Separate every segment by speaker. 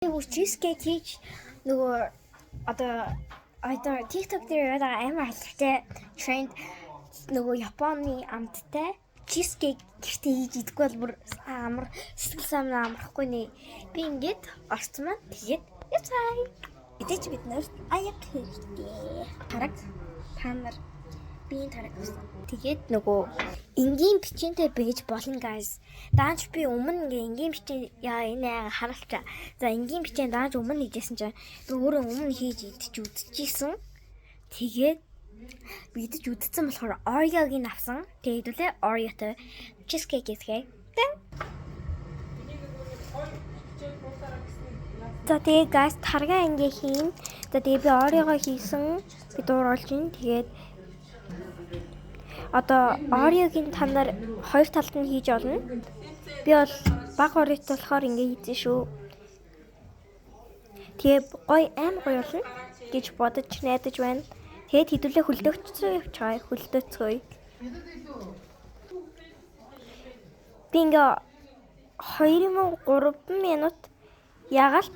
Speaker 1: Cheesecake хийж нөгөө одоо TikTok дээр амар алдартай тренд нөгөө Японы амттай cheesecake гэртээ хийж идэггүй бол бүр амар сэтгэл санаа амархгүй нэ. Би ингээд орцсон маань тэгээд яцай. Эдэж бид нарт аяг хэрэгтэй. Тараг та нар би тараг авсан. Тэгээд нөгөө энгийн бичэнтэй байж болно guys. Даанч би өмнө энгийн бичэн энэ харалчаа. За энгийн бичэн даанч өмнө хийжсэн чинь би өөрөө өмнө хийж идэж үдчихсэн. Тэгээд бидэж үдцсэн болохоор Oreo-г авсан. Тэгээд үлээ Oreo-той cheesecake хийх. За тэгээд guys таргаа ингээ хийн. За тэгээд би Oreo-го хийсэн. Би дууруулж ин. Тэгээд одоо Oreo-гийн та нар хоёр талд нь хийж олно. Би бол баг Oreo-т болохоор ингээ хийсэн шүү. Тэгээ гоё аим гоё болно гэж бодож найдаж байна. Тэгээд хэдүүлээ хөлдөөцөө явчихаа. Хөлдөөцөө. Би ингээ 2-3 минут ягаал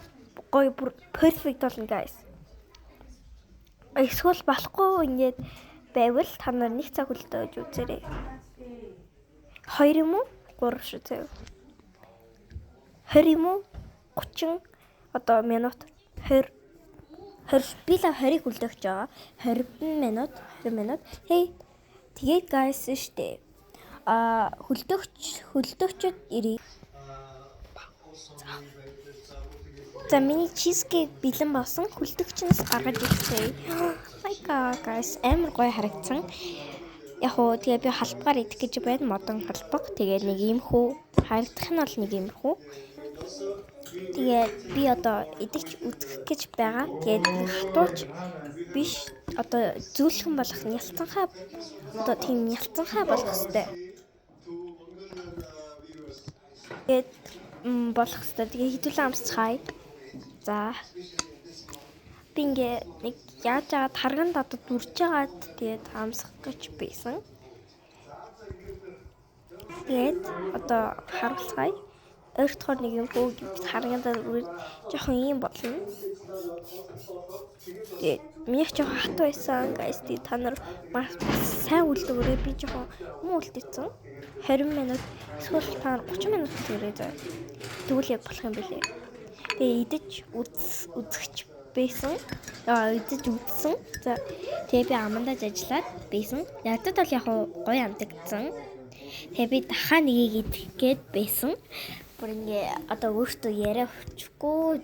Speaker 1: гоё бүр perfect болно guys. Эсвэл болохгүй ингээд байвал та нар 1 цаг хөлдөөж үзээрэй. 2 юм уу 3 шүү заяа. 20 юм уу 30 одоо минут 20 би л 20-ыг хөлдөж байгаа. 20 минут. Hey тэгээд guys штэ. Хөлдөгчд ирээ. За миний cheesecake бэлэн болсон. Хөлдөгчнөөс гаргаж ирсэн. My god guys амар гоё харагдсан. Яг уу тэгээ би халбгаар идэх гэж байна. Модон халбаг. Тэгээ нэг юм хүү. Харагдах нь бол нэг юм хүү. Тэгээ би одоо идэж үзэх гэж байгаа. Тэгээд хатууч биш. Одоо зөөлхөн болох нялцанхаа одоо тийм нялцанхаа болох хэвээр. Тэгээд болох хэвээр. Тэгээ хідүүлэн амсцгаая. За. Би ингээ нэг яаж байгаа тарганд одоо дүрж байгаад тэгээд амсах гэж байсан. Тэгээд одоо харуулцгаая. Өөртөө нэг юм хөө тарганд жоохон юм болно. Тэгээд миний жоохон хатуу байсан guys. Тэгээд та нар маш сайн үлдээрэй. Би жоохон муу үлдээсэн. 20 минут эсвэл та нар 30 минут үлдээрэй заа. Тэгвэл яг болох юм билээ. Тэгээд идэж үзэж байсан. Идэж үзсэн. За тэгээ би амандаж ажиллаад байсан. Ядад бол яг гоё амтагдсан. Тэгээ би дахиад нэгийг идэх гээд байсан. Бүр ингээ одоо өөртөө яриа хүчгүй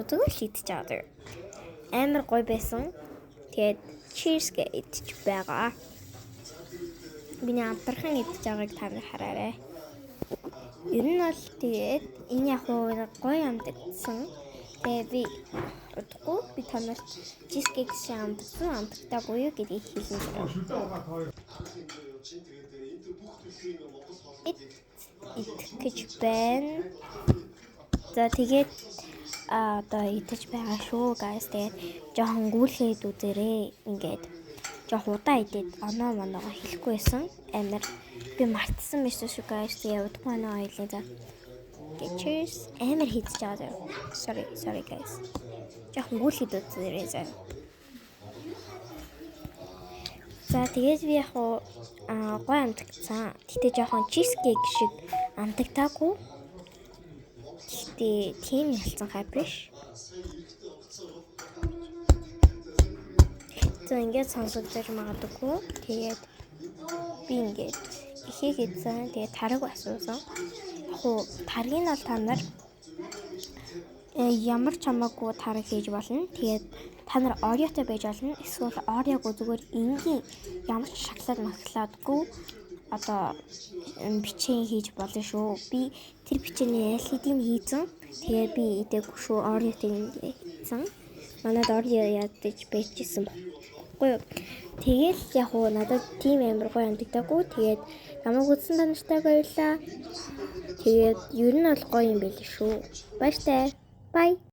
Speaker 1: зүгээр л идэж байгаа. Амар гоё байсан. Тэгээд cheers гэж байгаа. Миний амтархан идэж байгааг та нар хараарай. Ер нь бол тэгээд энэ яг гоё амтагдсан. Тэгээ би удахгүй би танарт cheesecake амтагдаагүй юу гэдгийг хэлсэн байна. Идэх гэж байна. За тэгээд одоо идэж байгаа шүү guys. Тэгээд жоохон гүйлгээд үзээрэй. Ингээд жоохон удаа идээд оноо моноогоо хэлэхгүй байсан. Амар би мартсан биш шүү guys. Тэгээд удахгүй оноо хэлээ за. Cheers. Амар хийж байгаа. Sorry guys. Жоохон гүйлгээд үзээрэй за. За тэгээд би яг гоё амтагдсан. Гэтэ жоохон cheesecake шиг амтагдаагүй. Гэтэ тийм ялцанхай биш. За ингээд сонсогдож магадгүй. Тэгээд би ингээд ихийг идсэн. Тэгээд тараг асуусан. Таргийг бол та нар ямар ч хамаагүй тараг хийж болно. Тэгээд та нар Oreo-той байж болно. Эсвэл Oreo-го зүгээр энгийн ямар ч шоколадгүй одоо бичэн хийж болно шүү. Би тэр бичээний LED-ийг хийсэн. Тэгээ би идээгүй шүү. Oreo-тэй хийсэн. Манайд Oreo ядаж байжсэн баггүй юу. Тэгэл яг уу надад тийм амар гоё амтагдаагүй. Тэгээд намайг үзсэн та нартай баярлалаа. Тэгээд ер нь бол гоё юм байл шүү. Баяртай. Bye.